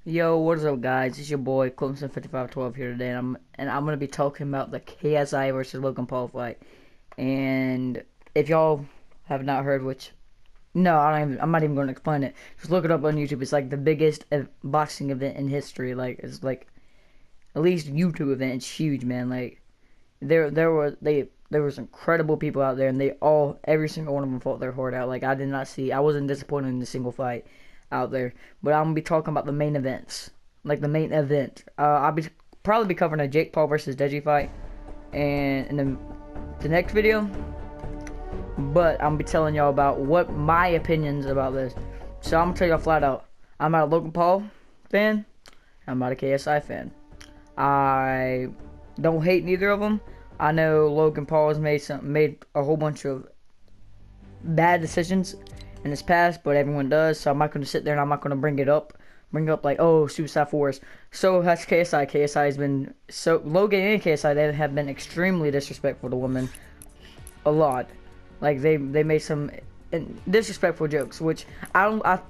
Yo, what is up, guys? It's your boy Clemson5512 here today, and I'm gonna be talking about the KSI versus Logan Paul fight. And if y'all have not heard, which no, I'm not even going to explain it. Just look it up on YouTube. It's like the biggest boxing event in history. Like it's like at least YouTube event. It's huge, man. Like there was incredible people out there, and every single one of them fought their heart out. Like I wasn't disappointed in a single fight out there. But I'm gonna be talking about the main events, like the main event. Probably be covering a Jake Paul versus Deji fight, and in the next video. But I'm gonna be telling y'all about what my opinions about this. So I'm gonna tell y'all flat out, I'm not a Logan Paul fan. I'm not a KSI fan. I don't hate neither of them. I know Logan Paul has made a whole bunch of bad decisions in his past, but everyone does. So I'm not gonna sit there and I'm not gonna bring up like, oh, Suicide Force. So has KSI. KSI has been Logan and KSI, they have been extremely disrespectful to women, a lot. Like they made some disrespectful jokes, which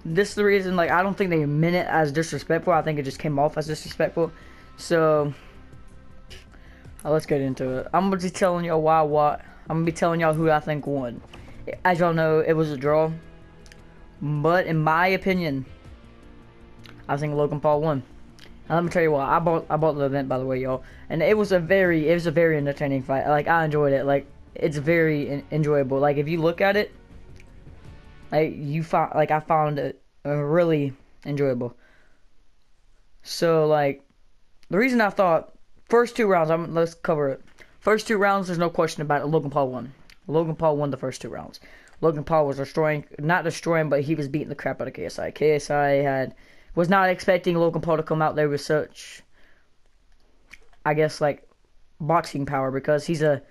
this is the reason, like, I don't think they meant it as disrespectful. I think it just came off as disrespectful. So let's get into it. I'm gonna be telling y'all I'm gonna be telling y'all who I think won. As y'all know, it was a draw, but in my opinion, I think Logan Paul won. And let me tell you what, I bought the event, by the way, y'all, and it was a very entertaining fight. Like, I enjoyed it. Like, it's very enjoyable. Like, if you look at it, like, I found it really enjoyable. So, like, the reason I thought first two rounds, let's cover it. First two rounds, there's no question about it. Logan Paul won. Logan Paul won the first two rounds. Logan Paul was not destroying, but he was beating the crap out of KSI. KSI was not expecting Logan Paul to come out there with such, I guess, like, boxing power, because he's a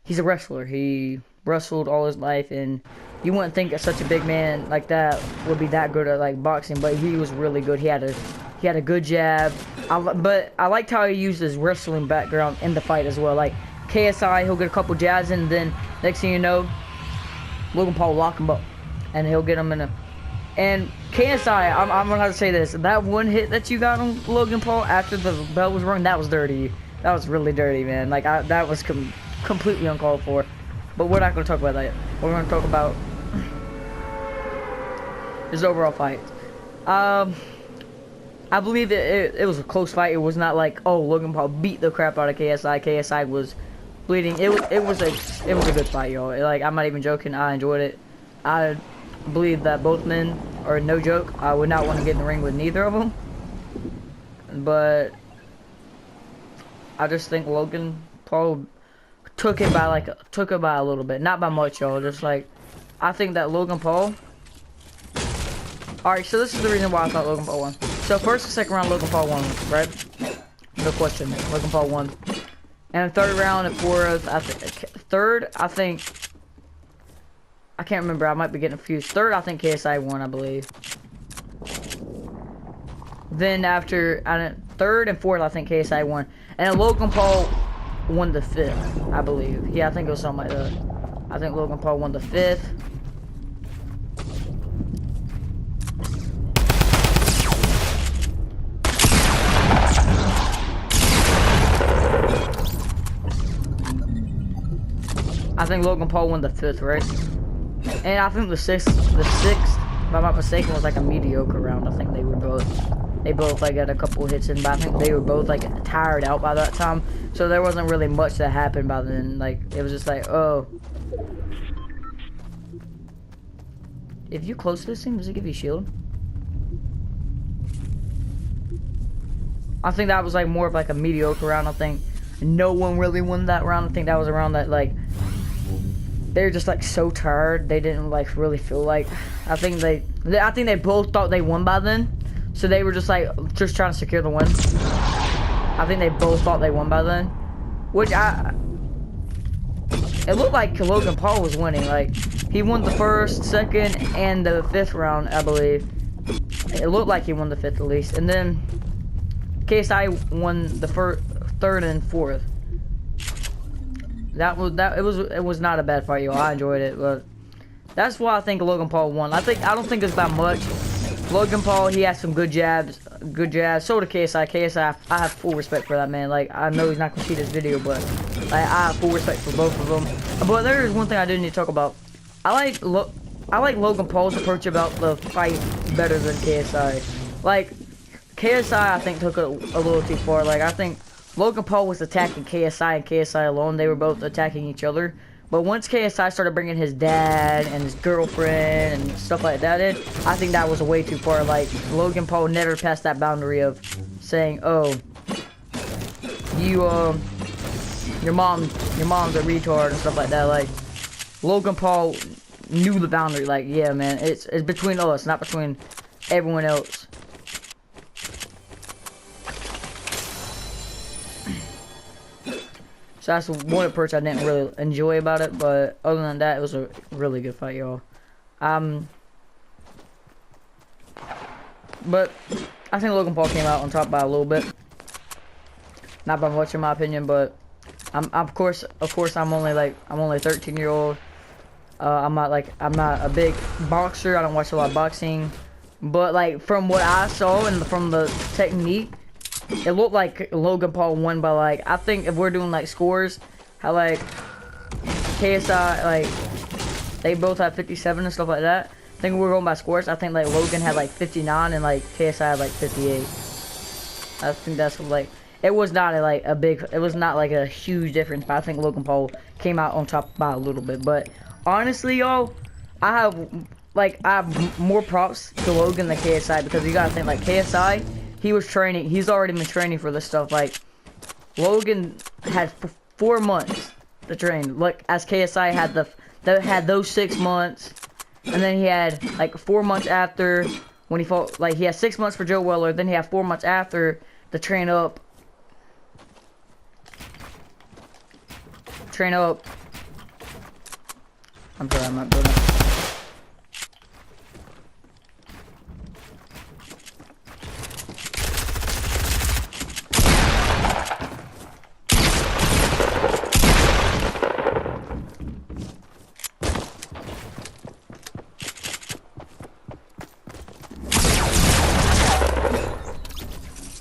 wrestler. He wrestled all his life, and you wouldn't think that such a big man like that would be that good at, like, boxing, but he was really good. He had a good jab. But I liked how he used his wrestling background in the fight as well. Like, KSI, he'll get a couple jabs, and then next thing you know, Logan Paul will lock him up, and he'll get him in a. And KSI, I'm gonna have to say this: that one hit that you got on Logan Paul after the bell was rung, that was dirty. That was really dirty, man. Like, that was completely uncalled for. But we're not gonna talk about that. We're gonna talk about his overall fight. I believe it was a close fight. It was not like, oh, Logan Paul beat the crap out of KSI. KSI was bleeding. It was a good fight, y'all. Like, I'm not even joking. I enjoyed it. I believe that both men are no joke. I would not want to get in the ring with neither of them. But I just think Logan Paul took it by a little bit, not by much, y'all. Just like, I think that Logan Paul. All right, so this is the reason why I thought Logan Paul won. So first and second round, Logan Paul won, right? No question. Logan Paul won. And third round and fourth, I think. I can't remember. I might be getting confused. Third, I think KSI won, I believe. Then after third and fourth, I think KSI won, and Logan Paul won the fifth, I believe. Yeah, I think it was something like that. I think Logan Paul won the fifth. I think Logan Paul won the fifth, right? And I think the sixth, if I'm not mistaken, was like a mediocre round. I think they both like got a couple hits in, but I think they were both like tired out by that time. So there wasn't really much that happened by then. Like, it was just like, oh. If you close to this thing, does it give you a shield? I think that was like more of like a mediocre round. I think no one really won that round. I think that was a round that, like, they're just like so tired. They didn't like really feel like. I think they both thought they won by then, so they were just like trying to secure the win. I think they both thought they won by then, which it looked like Logan Paul was winning. Like, he won the first, second, and the fifth round, I believe. It looked like he won the fifth at least, and then KSI won the third, and fourth. It was not a bad fight, y'all. I enjoyed it, but that's why I think Logan Paul won. I don't think it's that much. Logan Paul, he has some good jabs, So did KSI. KSI, I have full respect for that man. Like, I know he's not gonna see this video, but like, I have full respect for both of them. But there is one thing I do need to talk about. I like Logan Paul's approach about the fight better than KSI. Like, KSI, I think, took it a little too far. Like, I think Logan Paul was attacking KSI and KSI alone. They were both attacking each other. But once KSI started bringing his dad and his girlfriend and stuff like that in, I think that was way too far. Like, Logan Paul never passed that boundary of saying, "Oh, your mom's a retard" and stuff like that. Like, Logan Paul knew the boundary. Like, yeah, man, it's between us, not between everyone else. So that's one approach I didn't really enjoy about it, but other than that, it was a really good fight, y'all. But I think Logan Paul came out on top by a little bit, not by much in my opinion. But of course, I'm only a 13-year-old. I'm not a big boxer. I don't watch a lot of boxing, but like from what I saw and from the technique, it looked like Logan Paul won by like, I think if we're doing like scores, how like KSI, like they both had 57 and stuff like that. I think we're going by scores. I think like Logan had like 59 and like KSI had like 58. I think that's like, it was not like a huge difference, but I think Logan Paul came out on top by a little bit. But honestly, y'all, I have more props to Logan than KSI, because you gotta think like KSI, he's already been training for this stuff. Like, Logan had 4 months to train, like, as KSI had those 6 months, and then he had like 4 months after when he fought. Like, he had 6 months for Joe Weller, then he had 4 months after to train up. I'm sorry, I'm not doing that.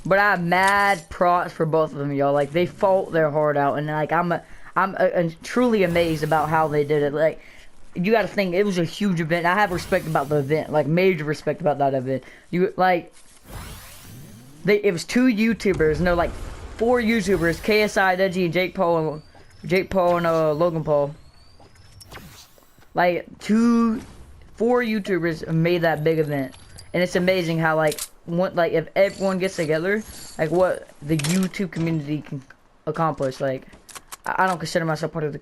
But I have mad props for both of them, y'all. Like, they fought their heart out, and like I'm truly amazed about how they did it. Like, you got to think, it was a huge event. I have respect about the event, like major respect about that event. It was 2 YouTubers, no, like 4 YouTubers: KSI, Deji, and Jake Paul and Logan Paul. Like 4 YouTubers made that big event, and it's amazing how like if everyone gets together, like what the YouTube community can accomplish. Like, I don't consider myself part of the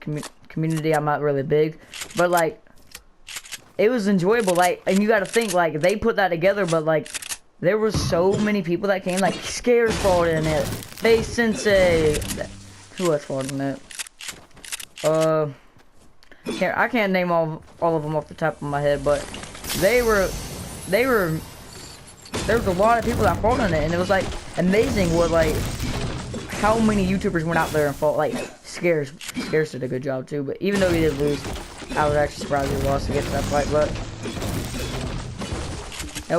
community. I'm not really big, but like, it was enjoyable. Like, and you got to think, like, they put that together, but like, there were so many people that came. Like, Scares fought in it, Face Sensei, who else fought in it? I can't name all of them off the top of my head, but there was a lot of people that fought in it, and it was like amazing what, like, how many YouTubers went out there and fought. Like, Scares did a good job too, but even though he did lose, I was actually surprised he lost against that fight. But it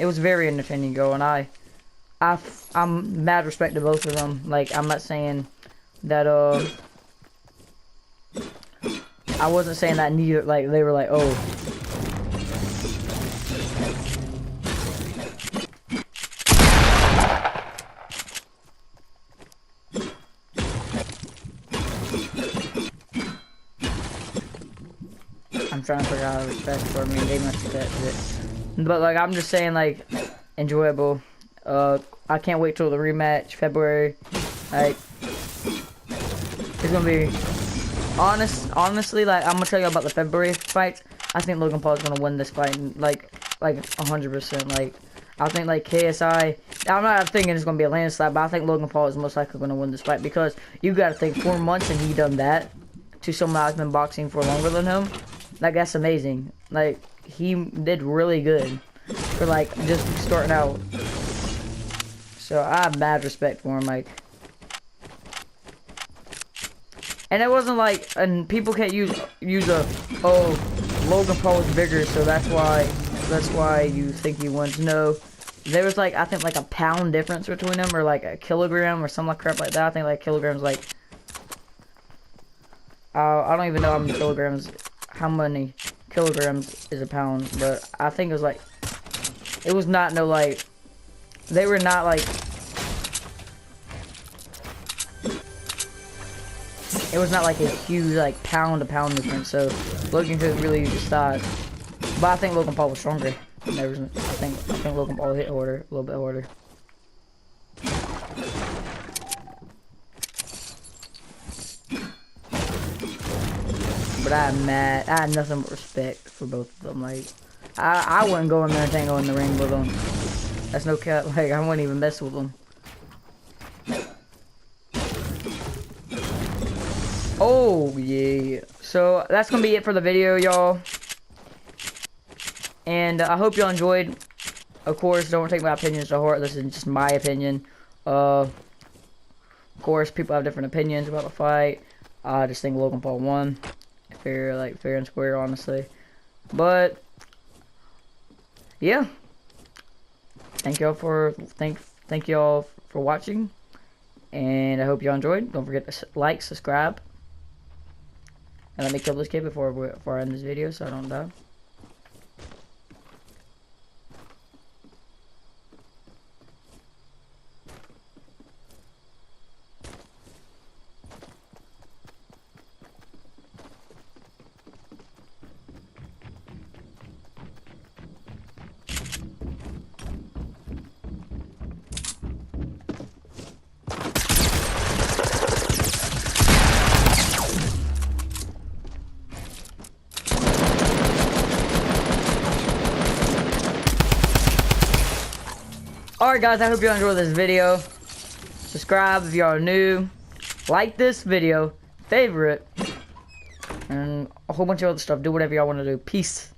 was very entertaining, and I'm mad respect to both of them. Like, I'm not saying that I wasn't saying that neither. Like, they were like, oh, I'm trying to figure out how to respect for me. They must have it. But like, I'm just saying, like, enjoyable. I can't wait till the rematch, February. Like, it's gonna be honestly, like, I'm gonna tell you about the February fights. I think Logan Paul is gonna win this fight, like 100%. Like, I think like KSI, I'm not thinking it's gonna be a landslide, but I think Logan Paul is most likely gonna win this fight, because you gotta think 4 months and he done that to someone that's been boxing for longer than him. Like, that's amazing. Like, he did really good for like just starting out. So I have mad respect for him. Like, and it wasn't like, and people can't use Logan Paul is bigger, so that's why that's why you think he wins. No, there was like, I think like a pound difference between them, or like a kilogram or some like crap like that. I think like kilograms, like I don't even know how many kilograms is a pound, but I think it was like, it was not no like, they were not like, it was not like a huge like pound to pound difference. So Logan could really decide. But I think Logan Paul was stronger. I think Logan Paul hit harder, a little bit harder. But I'm mad. I had nothing but respect for both of them. Like, I wouldn't go in there and tango in the ring with them. That's no cap. Like, I wouldn't even mess with them. Oh yeah. So that's gonna be it for the video, y'all. And I hope y'all enjoyed. Of course, don't take my opinions to heart. This is just my opinion. Of course, people have different opinions about the fight. I just think Logan Paul won. Fair and square, honestly. But yeah. Thank y'all for watching. And I hope y'all enjoyed. Don't forget to like, subscribe. And let me kill this kid before I end this video so I don't die. Alright guys, I hope you enjoyed this video. Subscribe if y'all are new. Like this video. Favorite. And a whole bunch of other stuff. Do whatever y'all want to do. Peace.